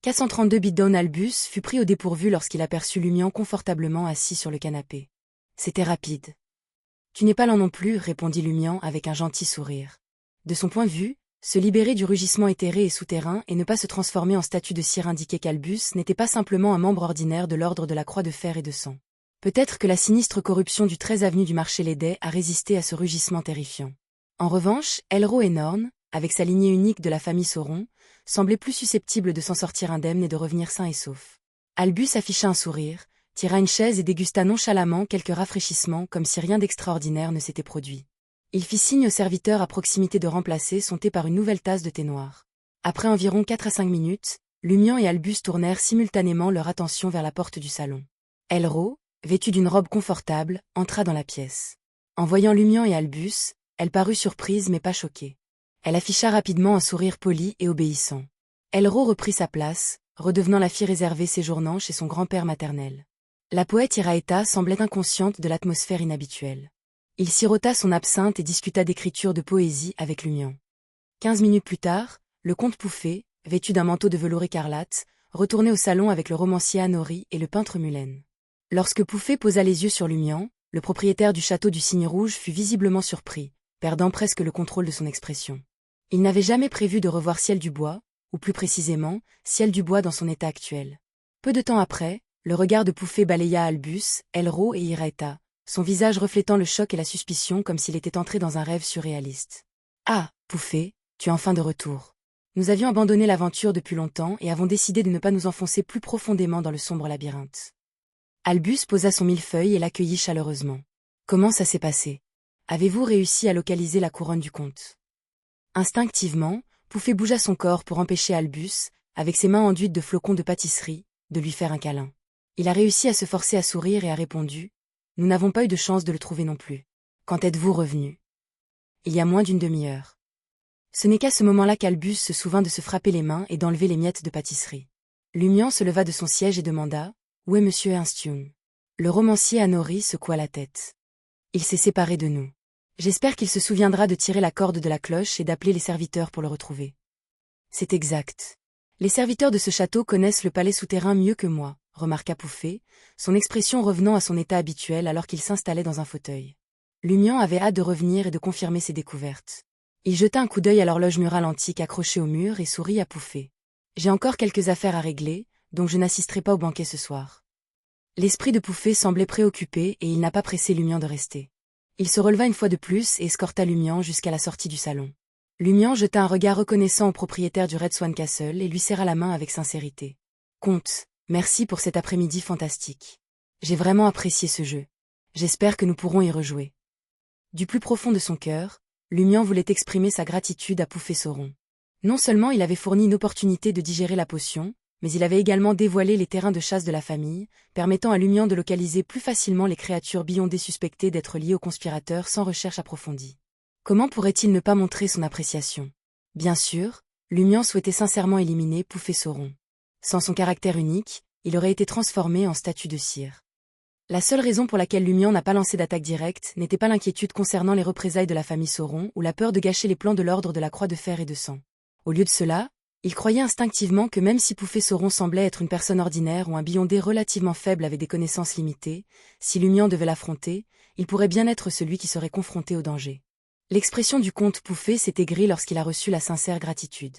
K132 Beatdown Albus fut pris au dépourvu lorsqu'il aperçut Lumian confortablement assis sur le canapé. C'était rapide. Tu n'es pas lent non plus, répondit Lumian avec un gentil sourire. De son point de vue, se libérer du rugissement éthéré et souterrain et ne pas se transformer en statue de cire indiquait qu'Albus n'était pas simplement un membre ordinaire de l'ordre de la Croix de Fer et de Sang. Peut-être que la sinistre corruption du 13 avenue du marché l'aidait à résister à ce rugissement terrifiant. En revanche, Elro et Norn, avec sa lignée unique de la famille Sauron, semblait plus susceptible de s'en sortir indemne et de revenir sain et sauf. Albus afficha un sourire, tira une chaise et dégusta nonchalamment quelques rafraîchissements comme si rien d'extraordinaire ne s'était produit. Il fit signe au serviteur à proximité de remplacer son thé par une nouvelle tasse de thé noir. Après environ 4 à 5 minutes, Lumian et Albus tournèrent simultanément leur attention vers la porte du salon. Elro, vêtue d'une robe confortable, entra dans la pièce. En voyant Lumian et Albus, elle parut surprise mais pas choquée. Elle afficha rapidement un sourire poli et obéissant. Elro reprit sa place, redevenant la fille réservée séjournant chez son grand-père maternel. La poète Iraeta semblait inconsciente de l'atmosphère inhabituelle. Il sirota son absinthe et discuta d'écriture de poésie avec Lumian. 15 minutes plus tard, le comte Pouffet, vêtu d'un manteau de velours écarlate, retournait au salon avec le romancier Anori et le peintre Mulen. Lorsque Pouffet posa les yeux sur Lumian, le propriétaire du château du Cygne Rouge fut visiblement surpris, perdant presque le contrôle de son expression. Il n'avait jamais prévu de revoir Ciel Dubois, ou plus précisément, Ciel Dubois dans son état actuel. Peu de temps après, le regard de Pouffet balaya Albus, Elro et Iraeta, son visage reflétant le choc et la suspicion comme s'il était entré dans un rêve surréaliste. « Ah, Pouffet, tu es enfin de retour. Nous avions abandonné l'aventure depuis longtemps et avons décidé de ne pas nous enfoncer plus profondément dans le sombre labyrinthe. » Albus posa son millefeuille et l'accueillit chaleureusement. « Comment ça s'est passé? Avez-vous réussi à localiser la couronne du comte ?» Instinctivement, Pouffet bougea son corps pour empêcher Albus, avec ses mains enduites de flocons de pâtisserie, de lui faire un câlin. Il a réussi à se forcer à sourire et a répondu « Nous n'avons pas eu de chance de le trouver non plus. Quand êtes-vous revenu ?»« Il y a moins d'une demi-heure. » Ce n'est qu'à ce moment-là qu'Albus se souvint de se frapper les mains et d'enlever les miettes de pâtisserie. Lumian se leva de son siège et demanda « Où est monsieur Ernstium ?» Le romancier Anori secoua la tête. « Il s'est séparé de nous. J'espère qu'il se souviendra de tirer la corde de la cloche et d'appeler les serviteurs pour le retrouver. » C'est exact. Les serviteurs de ce château connaissent le palais souterrain mieux que moi, remarqua Pouffet, son expression revenant à son état habituel alors qu'il s'installait dans un fauteuil. Lumian avait hâte de revenir et de confirmer ses découvertes. Il jeta un coup d'œil à l'horloge murale antique accrochée au mur et sourit à Pouffet. « J'ai encore quelques affaires à régler, donc je n'assisterai pas au banquet ce soir. » L'esprit de Pouffet semblait préoccupé et il n'a pas pressé Lumian de rester. Il se releva une fois de plus et escorta Lumian jusqu'à la sortie du salon. Lumian jeta un regard reconnaissant au propriétaire du Red Swan Castle et lui serra la main avec sincérité. « Comte, merci pour cet après-midi fantastique. J'ai vraiment apprécié ce jeu. J'espère que nous pourrons y rejouer. » Du plus profond de son cœur, Lumian voulait exprimer sa gratitude à Pouffet Sauron. Non seulement il avait fourni une opportunité de digérer la potion, mais il avait également dévoilé les terrains de chasse de la famille, permettant à Lumian de localiser plus facilement les créatures biondées suspectées d'être liées aux conspirateurs sans recherche approfondie. Comment pourrait-il ne pas montrer son appréciation? Bien sûr, Lumian souhaitait sincèrement éliminer Pouffet Sauron. Sans son caractère unique, il aurait été transformé en statue de cire. La seule raison pour laquelle Lumian n'a pas lancé d'attaque directe n'était pas l'inquiétude concernant les représailles de la famille Sauron ou la peur de gâcher les plans de l'ordre de la Croix de Fer et de Sang. Au lieu de cela, il croyait instinctivement que même si Pouffet Sauron semblait être une personne ordinaire ou un biondé relativement faible avec des connaissances limitées, si Lumian devait l'affronter, il pourrait bien être celui qui serait confronté au danger. L'expression du comte Pouffet s'est aigrie lorsqu'il a reçu la sincère gratitude.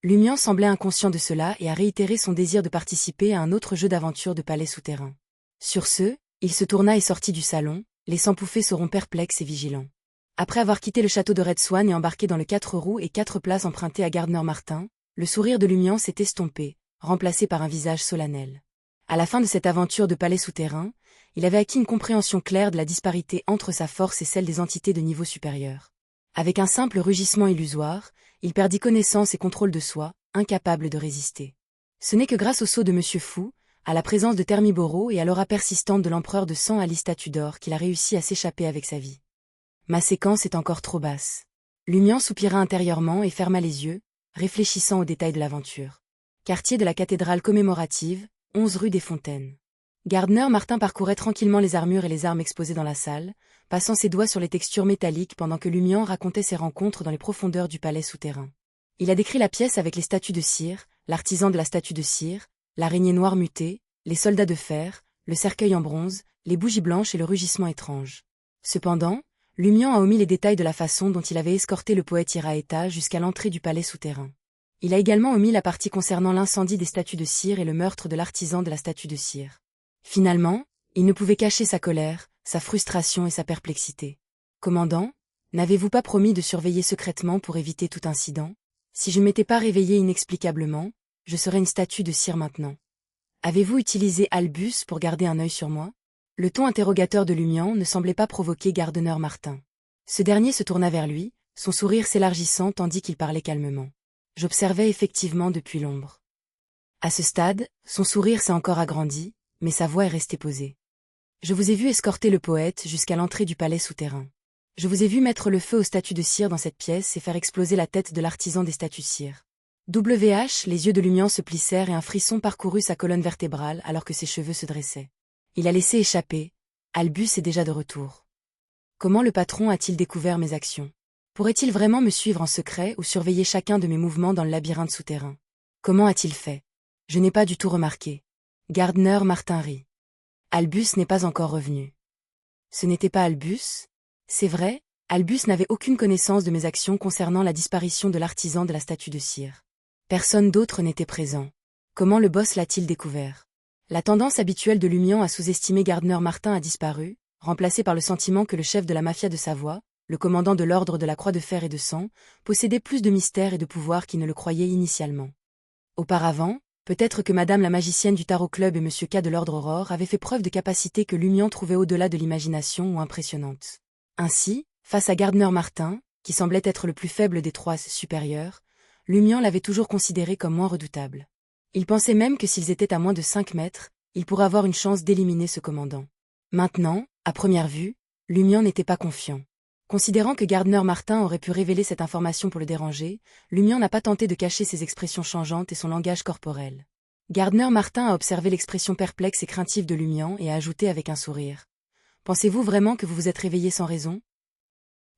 Lumian semblait inconscient de cela et a réitéré son désir de participer à un autre jeu d'aventure de palais souterrain. Sur ce, il se tourna et sortit du salon, laissant Pouffet Sauron perplexe et vigilant. Après avoir quitté le château de Red Swan et embarqué dans le 4 roues et 4 places emprunté à Gardner Martin, le sourire de Lumian s'est estompé, remplacé par un visage solennel. À la fin de cette aventure de palais souterrain, il avait acquis une compréhension claire de la disparité entre sa force et celle des entités de niveau supérieur. Avec un simple rugissement illusoire, il perdit connaissance et contrôle de soi, incapable de résister. Ce n'est que grâce au sceau de Monsieur Fou, à la présence de Thermiboro et à l'aura persistante de l'empereur de sang Alice Tudor qu'il a réussi à s'échapper avec sa vie. Ma séquence est encore trop basse. Lumian soupira intérieurement et ferma les yeux, réfléchissant aux détails de l'aventure. Quartier de la cathédrale commémorative, 11 rue des Fontaines. Gardner Martin parcourait tranquillement les armures et les armes exposées dans la salle, passant ses doigts sur les textures métalliques pendant que Lumian racontait ses rencontres dans les profondeurs du palais souterrain. Il a décrit la pièce avec les statues de cire, l'artisan de la statue de cire, l'araignée noire mutée, les soldats de fer, le cercueil en bronze, les bougies blanches et le rugissement étrange. Cependant, Lumian a omis les détails de la façon dont il avait escorté le poète Iraeta jusqu'à l'entrée du palais souterrain. Il a également omis la partie concernant l'incendie des statues de cire et le meurtre de l'artisan de la statue de cire. Finalement, il ne pouvait cacher sa colère, sa frustration et sa perplexité. Commandant, n'avez-vous pas promis de surveiller secrètement pour éviter tout incident? Si je ne m'étais pas réveillé inexplicablement, je serais une statue de cire maintenant. Avez-vous utilisé Albus pour garder un œil sur moi? Le ton interrogateur de Lumian ne semblait pas provoquer Gardner Martin. Ce dernier se tourna vers lui, son sourire s'élargissant tandis qu'il parlait calmement. J'observais effectivement depuis l'ombre. À ce stade, son sourire s'est encore agrandi, mais sa voix est restée posée. Je vous ai vu escorter le poète jusqu'à l'entrée du palais souterrain. Je vous ai vu mettre le feu aux statues de cire dans cette pièce et faire exploser la tête de l'artisan des statues de cire. Les yeux de Lumian se plissèrent et un frisson parcourut sa colonne vertébrale alors que ses cheveux se dressaient. Il a laissé échapper. Albus est déjà de retour. Comment le patron a-t-il découvert mes actions? Pourrait-il vraiment me suivre en secret ou surveiller chacun de mes mouvements dans le labyrinthe souterrain? Comment a-t-il fait? Je n'ai pas du tout remarqué. Gardner Martin rit. Albus n'est pas encore revenu. Ce n'était pas Albus? C'est vrai, Albus n'avait aucune connaissance de mes actions concernant la disparition de l'artisan de la statue de cire. Personne d'autre n'était présent. Comment le boss l'a-t-il découvert? La tendance habituelle de Lumian à sous-estimer Gardner Martin a disparu, remplacée par le sentiment que le chef de la mafia de Savoie, le commandant de l'ordre de la Croix de Fer et de Sang, possédait plus de mystère et de pouvoir qu'il ne le croyait initialement. Auparavant, peut-être que Madame la magicienne du Tarot Club et Monsieur K de l'Ordre Aurore avaient fait preuve de capacités que Lumian trouvait au-delà de l'imagination ou impressionnantes. Ainsi, face à Gardner Martin, qui semblait être le plus faible des trois supérieurs, Lumian l'avait toujours considéré comme moins redoutable. Il pensait même que s'ils étaient à moins de 5 mètres, il pourrait avoir une chance d'éliminer ce commandant. Maintenant, à première vue, Lumian n'était pas confiant. Considérant que Gardner Martin aurait pu révéler cette information pour le déranger, Lumian n'a pas tenté de cacher ses expressions changeantes et son langage corporel. Gardner Martin a observé l'expression perplexe et craintive de Lumian et a ajouté avec un sourire. « Pensez-vous vraiment que vous vous êtes réveillé sans raison?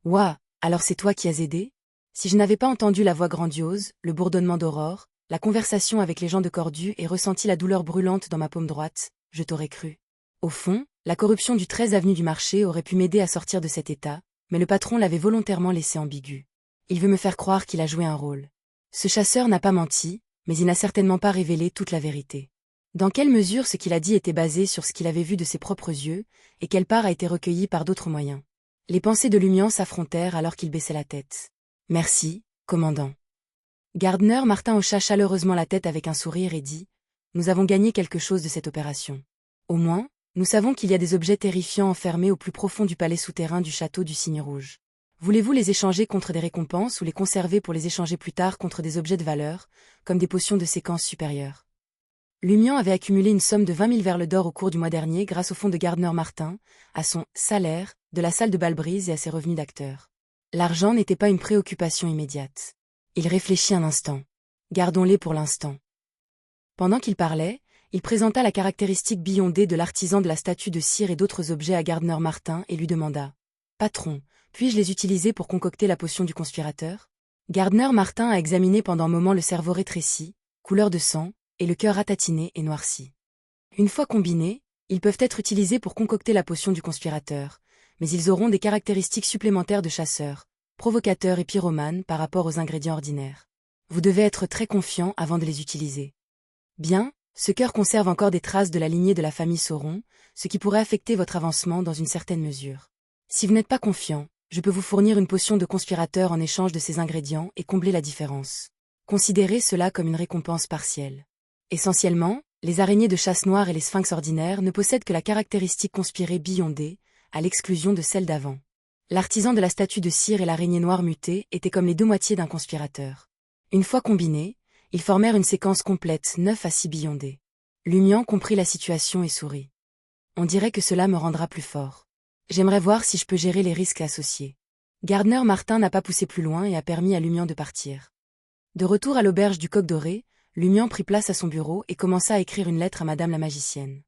Ouah, alors c'est toi qui as aidé? Si je n'avais pas entendu la voix grandiose, le bourdonnement d'Aurore, la conversation avec les gens de Cordu et ressenti la douleur brûlante dans ma paume droite, je t'aurais cru. Au fond, la corruption du 13 avenue du Marché aurait pu m'aider à sortir de cet état, mais le patron l'avait volontairement laissé ambigu. Il veut me faire croire qu'il a joué un rôle. Ce chasseur n'a pas menti, mais il n'a certainement pas révélé toute la vérité. Dans quelle mesure ce qu'il a dit était basé sur ce qu'il avait vu de ses propres yeux, et quelle part a été recueillie par d'autres moyens? Les pensées de Lumian s'affrontèrent alors qu'il baissait la tête. « Merci, commandant. » Gardner Martin hocha chaleureusement la tête avec un sourire et dit « Nous avons gagné quelque chose de cette opération. Au moins, nous savons qu'il y a des objets terrifiants enfermés au plus profond du palais souterrain du château du Cygne Rouge. Voulez-vous les échanger contre des récompenses ou les conserver pour les échanger plus tard contre des objets de valeur, comme des potions de séquence supérieure ?» Lumian avait accumulé une somme de 20 000 verles d'or au cours du mois dernier grâce au fonds de Gardner Martin, à son « salaire » de la salle de bal-brise et à ses revenus d'acteur. L'argent n'était pas une préoccupation immédiate. Il réfléchit un instant. Gardons-les pour l'instant. Pendant qu'il parlait, il présenta la caractéristique billondée de l'artisan de la statue de cire et d'autres objets à Gardner Martin et lui demanda « Patron, puis-je les utiliser pour concocter la potion du conspirateur ?» Gardner Martin a examiné pendant un moment le cerveau rétréci, couleur de sang, et le cœur ratatiné et noirci. Une fois combinés, ils peuvent être utilisés pour concocter la potion du conspirateur, mais ils auront des caractéristiques supplémentaires de chasseurs, provocateurs et pyromanes par rapport aux ingrédients ordinaires. Vous devez être très confiant avant de les utiliser. Bien, ce cœur conserve encore des traces de la lignée de la famille Sauron, ce qui pourrait affecter votre avancement dans une certaine mesure. Si vous n'êtes pas confiant, je peux vous fournir une potion de conspirateur en échange de ces ingrédients et combler la différence. Considérez cela comme une récompense partielle. Essentiellement, les araignées de chasse noire et les sphinx ordinaires ne possèdent que la caractéristique conspirée billondée, à l'exclusion de celle d'avant. L'artisan de la statue de cire et l'araignée noire mutée étaient comme les deux moitiés d'un conspirateur. Une fois combinés, ils formèrent une séquence complète 9 à 6 billondés. Lumian comprit la situation et sourit. On dirait que cela me rendra plus fort. J'aimerais voir si je peux gérer les risques associés. Gardner Martin n'a pas poussé plus loin et a permis à Lumian de partir. De retour à l'auberge du Coq Doré, Lumian prit place à son bureau et commença à écrire une lettre à Madame la magicienne.